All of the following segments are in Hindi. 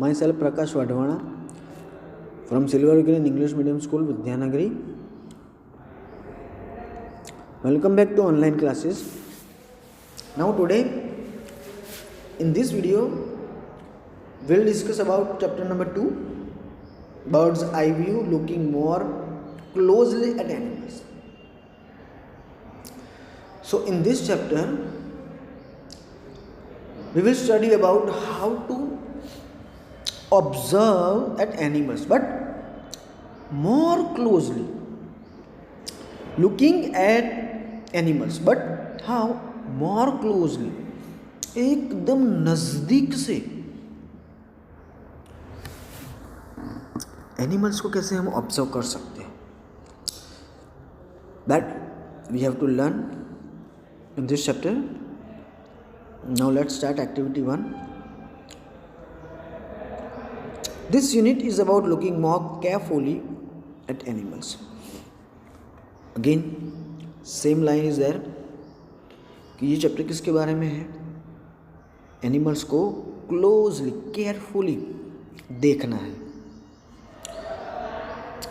Myself Prakash Vadvana from Silver Green English Medium School, Vidyanagari. Welcome back to online classes. Now today in this video we'll discuss about chapter number 2, bird's eye view, looking more closely at animals. So in this chapter we will study about how to observe at animals, but more closely. Looking at animals, but how? more closely, एकदम नजदीक से एनिमल्स को कैसे हम ऑब्जर्व कर सकते हैं, that we have to learn in this chapter. Now let's start activity 1. This unit is about looking more carefully at animals. Again, same line is there कि ये चैप्टर किसके बारे में है? एनिमल्स को क्लोजली, केयरफुली देखना है,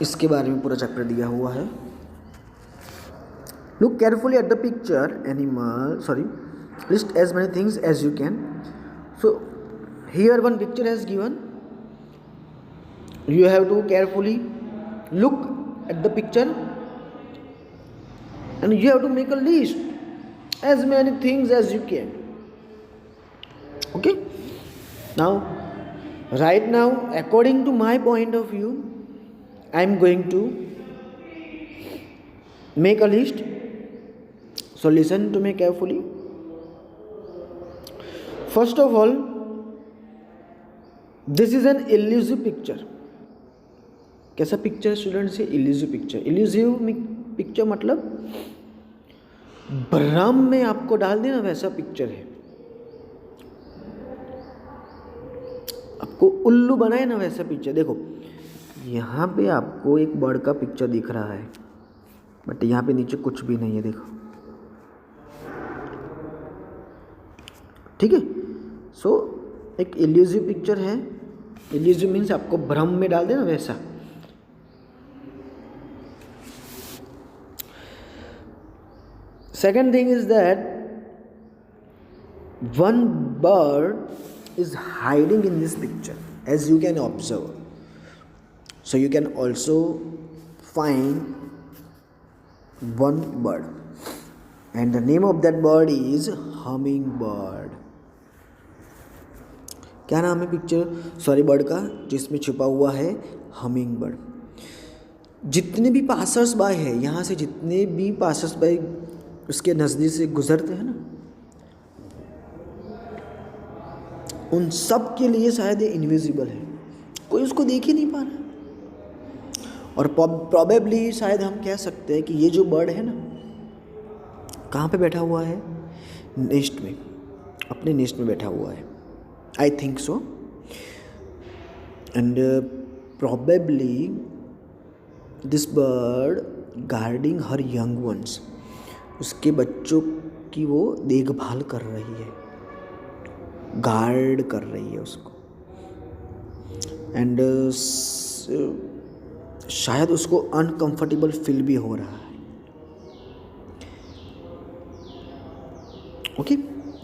इसके बारे में पूरा चैप्टर दिया हुआ है. Look carefully at the picture. List as many things as you can. So here one picture has given. You have to carefully look at the picture and you have to make a list as many things as you can. Okay, now right now, according to my point of view, I am going to make a list. So listen to me carefully. First of all, this is an elusive picture. कैसा picture students? Elusive picture. Elusive picture मतलब भ्रम में आपको डाल देना वैसा पिक्चर है, आपको उल्लू बनाए ना वैसा पिक्चर. देखो यहाँ पे आपको एक बर्ड का पिक्चर दिख रहा है, बट यहाँ पे नीचे कुछ भी नहीं है. देखो, ठीक है. सो एक इल्यूसिव पिक्चर है. इल्यूसिव मीन्स आपको भ्रम में डाल देना वैसा. Second thing is that one bird is hiding in this picture, as you can observe. So you can also find one bird, and the name of that bird is hummingbird. क्या नाम है बर्ड का जिसमें छुपा हुआ है? Humming bird. जितने भी पासर्स बाय है, यहाँ से जितने भी पासर्स बाय उसके नज़दीक से गुजरते हैं ना, उन सब के लिए शायद ये इनविजिबल है, कोई उसको देख ही नहीं पा रहा. और प्रोबेबली शायद हम कह सकते हैं कि ये जो बर्ड है ना, कहाँ पे बैठा हुआ है? नेस्ट में, अपने नेस्ट में बैठा हुआ है. I think so. And probably this bird guarding her young ones, उसके बच्चों की वो देखभाल कर रही है, गार्ड कर रही है उसको. एंड शायद उसको अनकंफर्टेबल फील भी हो रहा है. ओके,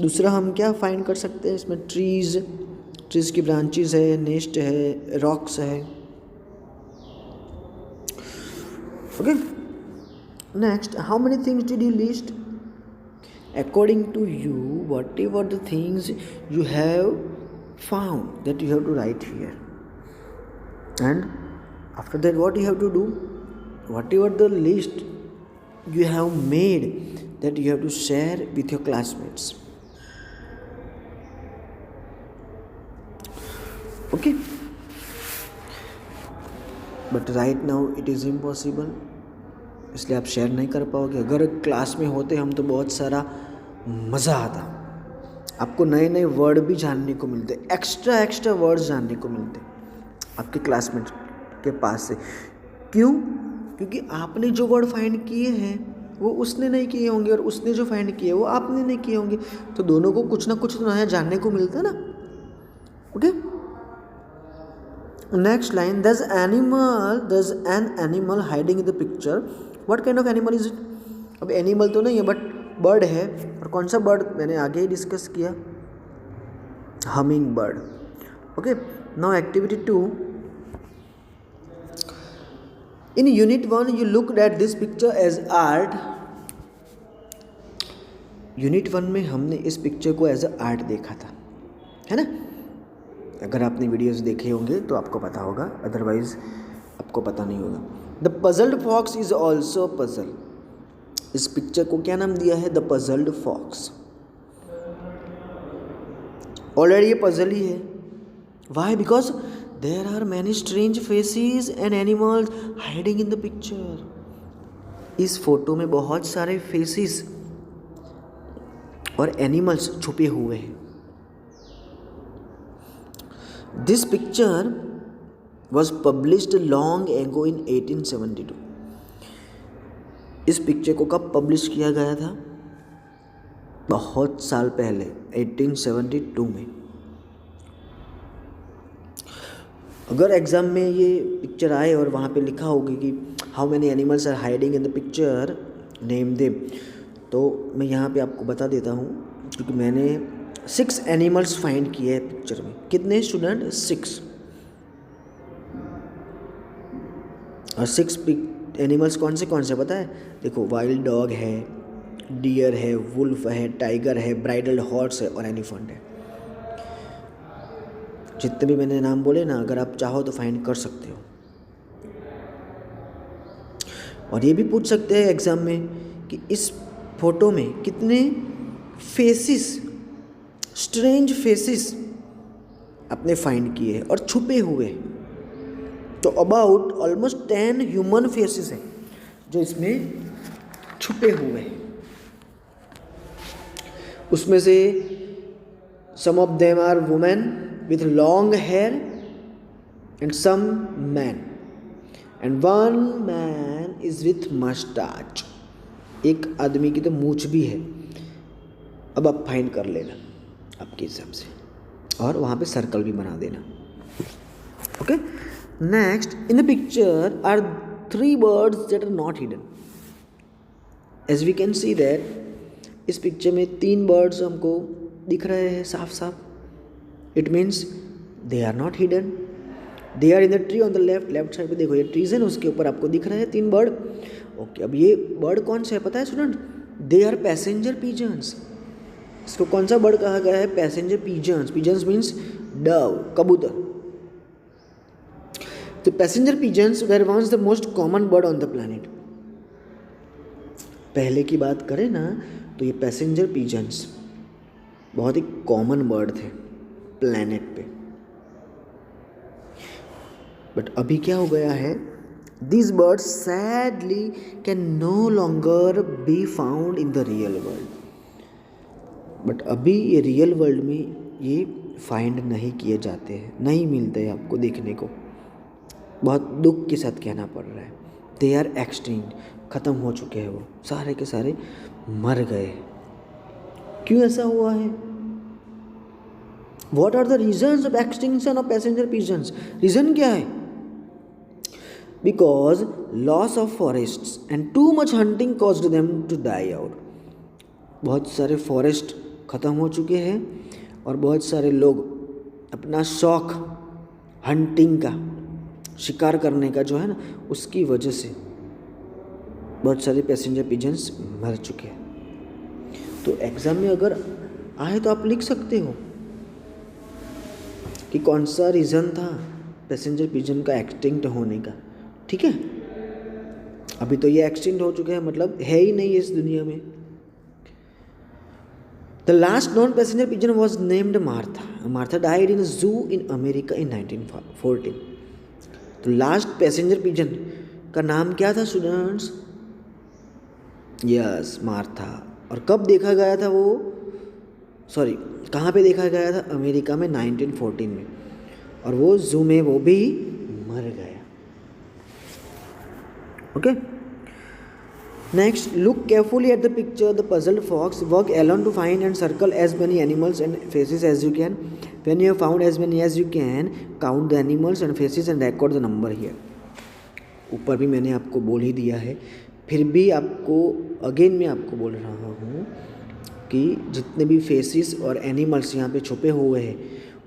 दूसरा हम क्या फाइंड कर सकते हैं इसमें? ट्रीज की ब्रांचेस है, नेस्ट है, रॉक्स है. Okay, next, how many things did you list? According to you, whatever the things you have found, that you have to write here. And after that, what you have to do? Whatever the list you have made, that you have to share with your classmates. Okay? But right now it is impossible, इसलिए आप शेयर नहीं कर पाओगे. अगर क्लास में होते हम तो बहुत सारा मज़ा आता, आपको नए नए वर्ड भी जानने को मिलते, एक्स्ट्रा वर्ड्स जानने को मिलते आपके क्लासमेट के पास से. क्यों? क्योंकि आपने जो वर्ड फाइंड किए हैं वो उसने नहीं किए होंगे, और उसने जो फाइंड किए वो आपने नहीं किए होंगे, तो दोनों को कुछ ना कुछ तो नया जानने को मिलता है ना. Okay, next line, there's an animal hiding in the picture. What kind of animal is it? अब एनिमल तो नहीं है बट बर्ड है, और कौन सा बर्ड मैंने आगे ही डिस्कस किया, humming bird. Okay, now activity 2. In unit 1 you looked at this picture as art. Unit 1 में हमने इस पिक्चर को एज अ आर्ट देखा था, है ना. अगर आपने वीडियोस देखे होंगे तो आपको पता होगा, अदरवाइज आपको पता नहीं होगा. The puzzled fox is also puzzle. इस पिक्चर को क्या नाम दिया है? The puzzled fox. ऑलरेडी ये पजल ही है. Why? Because there are many strange faces and animals hiding in the picture. इस फोटो में बहुत सारे फेसेस और एनिमल्स छुपे हुए हैं. This picture was published long ago in 1872. इस पिक्चर को कब पब्लिश किया गया था? बहुत साल पहले, 1872 में. अगर एग्ज़ाम में ये पिक्चर आए और वहाँ पे लिखा होगा कि how many animals are hiding in the picture, name them, तो मैं यहाँ पे आपको बता देता हूँ, क्योंकि मैंने 6 एनिमल्स फाइंड किए हैं पिक्चर में. कितने स्टूडेंट? 6. और 6 एनिमल्स कौन से पता है? देखो, वाइल्ड डॉग है, डियर है, वुल्फ है, टाइगर है, ब्राइडल हॉर्स है और एलिफेंट है. जितने भी मैंने नाम बोले ना, अगर आप चाहो तो फाइंड कर सकते हो. और ये भी पूछ सकते हैं एग्ज़ाम में कि इस फोटो में कितने फेसिस, स्ट्रेंज फेसिस आपने फाइंड किए हैं और छुपे हुए. तो अबाउट ऑलमोस्ट 10 ह्यूमन फेसेस हैं जो इसमें छुपे हुए हैं. उसमें से some of them are women with long hair and some man, and one man is with moustache. एक आदमी की तो मूछ भी है. अब आप फाइंड कर लेना आपके हिसाब से, और वहाँ पे सर्कल भी बना देना. Okay, next, in the picture are 3 birds that are not hidden. As we can see that इस पिक्चर में 3 birds हमको दिख रहे हैं साफ साफ. It means they are not hidden. They are in the tree on the left side पे देखो, ये ट्रीज है ना, उसके ऊपर आपको दिख रहे हैं 3 बर्ड. ओके, अब ये बर्ड कौन से है पता है student? They are passenger pigeons. इसको कौन सा बर्ड कहा गया है? Passenger pigeons. Pigeons means dove, कबूतर. तो passenger pigeons were once the most common bird on the planet. पहले की बात करें ना, तो ये पैसेंजर पिजन्स बहुत ही कॉमन बर्ड थे प्लैनेट पे. बट अभी क्या हो गया है? These birds sadly can no longer be found in the real world. But अभी ये रियल वर्ल्ड में ये फाइंड नहीं किए जाते हैं, नहीं मिलते हैं आपको देखने को. बहुत दुख के साथ कहना पड़ रहा है. They are extinct. ख़त्म हो चुके हैं, वो सारे के सारे मर गए. क्यों ऐसा हुआ है? What are the reasons of extinction of passenger pigeons? Reason क्या है? Because loss of forests and too much hunting caused them to die out. बहुत सारे फॉरेस्ट ख़त्म हो चुके हैं और बहुत सारे लोग अपना शौक हंटिंग का, शिकार करने का जो है ना, उसकी वजह से बहुत सारे पैसेंजर पिजन्स मर चुके हैं. तो एग्ज़ाम में अगर आए तो आप लिख सकते हो कि कौन सा रीज़न था पैसेंजर पिजन का एक्सटिंक्ट होने का. ठीक है, अभी तो ये एक्सटिंक्ट हो चुके हैं, मतलब है ही नहीं इस दुनिया में. The last non passenger pigeon was named Martha. Martha died in जू इन अमेरिका इन 1914. तो लास्ट पैसेंजर पिजन का नाम क्या था स्टूडेंट्स? Yes, Martha. और कब देखा गया था वो? सॉरी, कहाँ पे देखा गया था? अमेरिका में 1914 में. और वो जू में वो भी मर गया. Okay, Next, look carefully at the picture. The puzzled fox walk along to find and circle as many animals and faces as you can. When you have found as many as you can, count the animals and faces and record the number here. ऊपर भी मैंने आपको बोल ही दिया है, फिर भी आपको अगेन मैं आपको बोल रहा हूँ कि जितने भी फेसेस और एनिमल्स यहाँ पे छुपे हुए हैं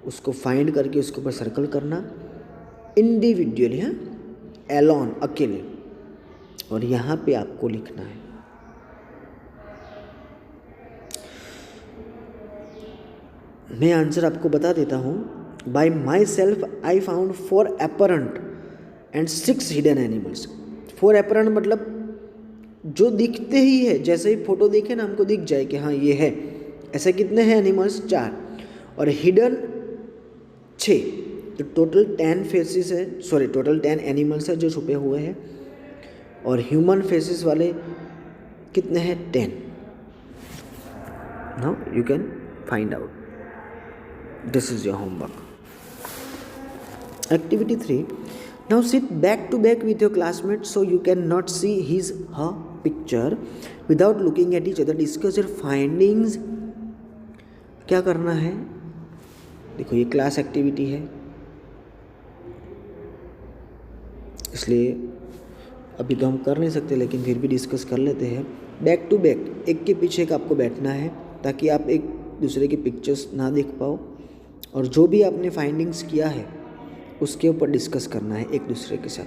उसको फाइंड करके उसके ऊपर सर्कल करना इंडिविजुअली, हाँ, एलोन, अकेले, और यहाँ पे आपको लिखना है। मैं आंसर आपको बता देता हूँ। Bye my self I found 4 apparent and 6 hidden animals. 4 apparent मतलब जो दिखते ही है, जैसे ही फोटो देखे ना हमको दिख जाए कि हाँ ये है। ऐसे कितने हैं एनिमल्स? 4, और हिडन 6। तो टोटल 10 फेसेस है, सॉरी टोटल 10 एनिमल्स है जो छुपे हुए हैं, और ह्यूमन फेसेस वाले कितने हैं? 10। Now you can find out. This is your homework. Activity 3, now sit back to back with your classmate so you can not see his her picture without looking at each other. Discuss your findings. क्या करना है? देखो ये क्लास एक्टिविटी है, इसलिए अभी तो हम कर नहीं सकते, लेकिन फिर भी डिस्कस कर लेते हैं। बैक टू बैक, एक के पीछे एक आपको बैठना है ताकि आप एक दूसरे की पिक्चर्स ना देख पाओ, और जो भी आपने फाइंडिंग्स किया है उसके ऊपर डिस्कस करना है एक दूसरे के साथ।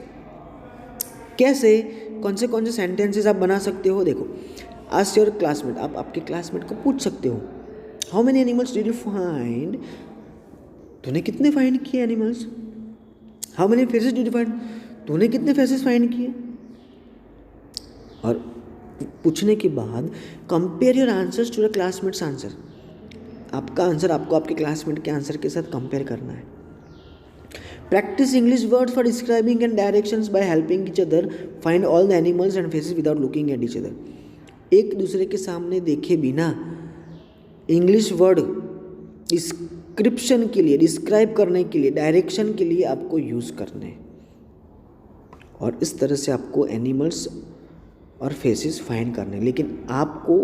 कैसे, कौन से सेंटेंसेस आप बना सकते हो? देखो, आस्क योर क्लासमेट, आप आपके क्लासमेट को पूछ सकते हो, how many animals did you find? तूने कितने फाइंड किए animals? How many faces did you find? तूने कितने फेसेस फाइंड किए? और पूछने के बाद compare your answers to the classmates answer. आपका आंसर आपको आपके क्लासमेट के आंसर के साथ कंपेयर करना है। Practice English words for describing and directions by helping each other find all the animals and faces without looking at each other. एक दूसरे के सामने देखे बिना इंग्लिश वर्ड डिस्क्रिप्शन के लिए, डिस्क्राइब करने के लिए, डायरेक्शन के लिए आपको यूज़ करने हैं, और इस तरह से आपको एनिमल्स और फेसेस फाइंड करने, लेकिन आपको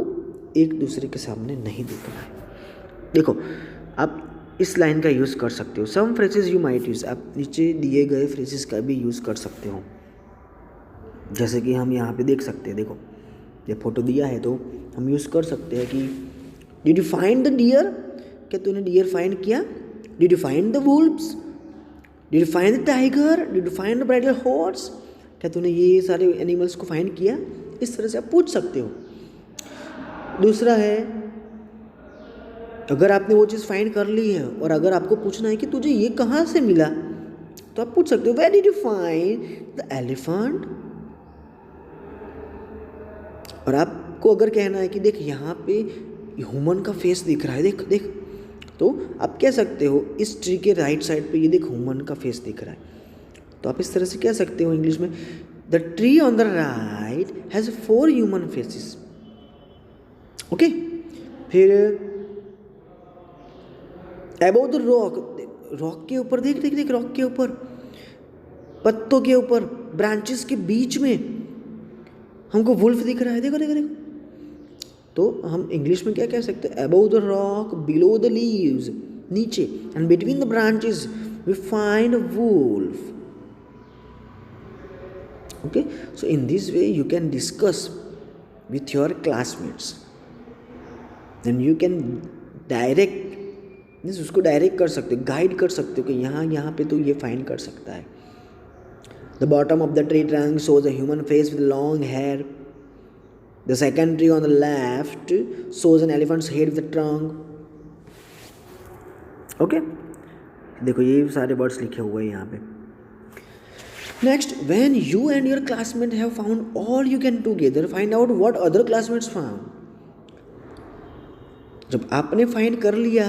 एक दूसरे के सामने नहीं दिखना है। देखो, आप इस लाइन का यूज़ कर सकते हो। सम फ्रेजेस यू माइट यूज़, आप नीचे दिए गए फ्रेजेस का भी यूज़ कर सकते हो, जैसे कि हम यहाँ पे देख सकते हैं। देखो, ये फोटो दिया है तो हम यूज़ कर सकते हैं कि did you find the deer? क्या तूने डियर फाइंड किया? Did you find the wolves? Did you find the tiger? Did you find the bridal horse? क्या तूने ये सारे एनिमल्स को फाइंड किया? इस तरह से आप पूछ सकते हो। दूसरा है, अगर आपने वो चीज़ फाइंड कर ली है और अगर आपको पूछना है कि तुझे ये कहाँ से मिला, तो आप पूछ सकते हो, where did you find the elephant? और आपको अगर कहना है कि देख यहाँ पे ह्यूमन का फेस दिख रहा है, देख देख, तो आप कह सकते हो इस ट्री के राइट साइड पे ये देख ह्यूमन का फेस दिख रहा है। तो आप इस तरह से कह सकते हो इंग्लिश में, the tree on the right has 4 human faces. Okay, फिर अबाउट द रॉक, रॉक के ऊपर देख देख देख, रॉक के ऊपर, पत्तों के ऊपर, ब्रांचेस के बीच में हमको वुल्फ दिख रहा है, देखो देखो देखो। तो हम इंग्लिश में क्या कह सकते हैं? About the rock, below the leaves, नीचे, and between the branches we find a wolf. Okay, so in this way you can discuss with your classmates, then you can direct, means उसको डायरेक्ट कर सकते हो, गाइड कर सकते हो कि यहाँ पे तो ये फाइंड कर सकता है। The bottom of the tree trunk shows a human face with long hair. The second tree on the left shows an elephant's head with a trunk. Okay, देखो ये सारे वर्ड्स लिखे हुए हैं यहाँ पे। Next, when you and your classmate have found all you can together, find out what other classmates found. जब आपने फाइंड कर लिया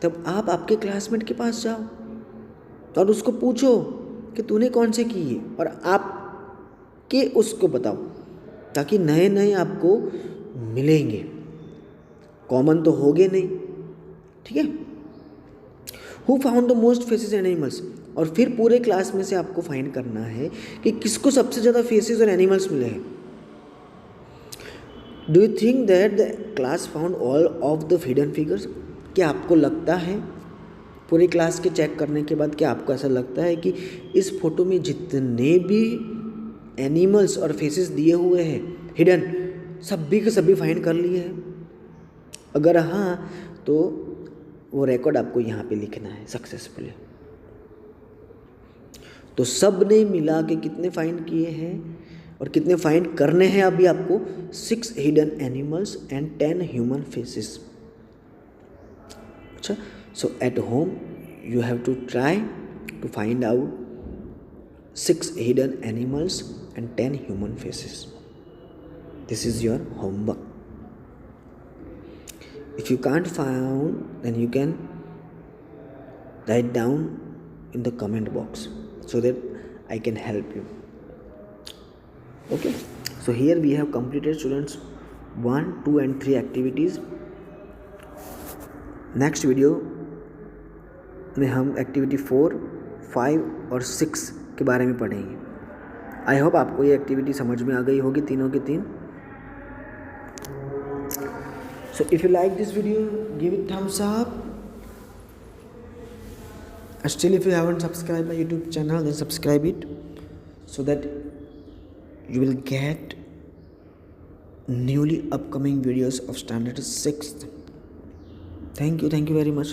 तब आप आपके क्लासमेट के पास जाओ और उसको पूछो कि तूने कौन से किए, और आप के उसको बताओ, ताकि नए नए आपको मिलेंगे, कॉमन तो होगे नहीं। ठीक है। Who found the most faces and animals, और फिर पूरे क्लास में से आपको फाइंड करना है कि किसको सबसे ज़्यादा फेसेस और एनिमल्स मिले हैं। Do you think that the class found all of the hidden figures? क्या आपको लगता है, पूरी क्लास के चेक करने के बाद क्या आपको ऐसा लगता है कि इस फोटो में जितने भी एनिमल्स और फेसेस दिए हुए हैं हिडन, सभी के सभी फाइंड कर लिए हैं? अगर हाँ तो वो रिकॉर्ड आपको यहाँ पे लिखना है सक्सेसफुली। तो सब ने मिला के कितने फाइंड किए हैं और कितने फाइंड करने हैं अभी आपको? 6 hidden animals and 10 human faces. अच्छा, so at home you have to try to find out 6 hidden animals and 10 human faces. This is your homework. If you can't find, then you can write down in the comment box so that I can help you. Okay, so here we have completed students 1, 2 and 3 activities. Next video में हम एक्टिविटी 4, 5 और 6 के बारे में पढ़ेंगे। आई होप आपको ये एक्टिविटी समझ में आ गई होगी, तीनों की तीन। So if you like this video, give it thumbs up. Still, if you haven't subscribed my YouTube channel, then subscribe it so that you will get newly upcoming videos of standard 6th. Thank you very much.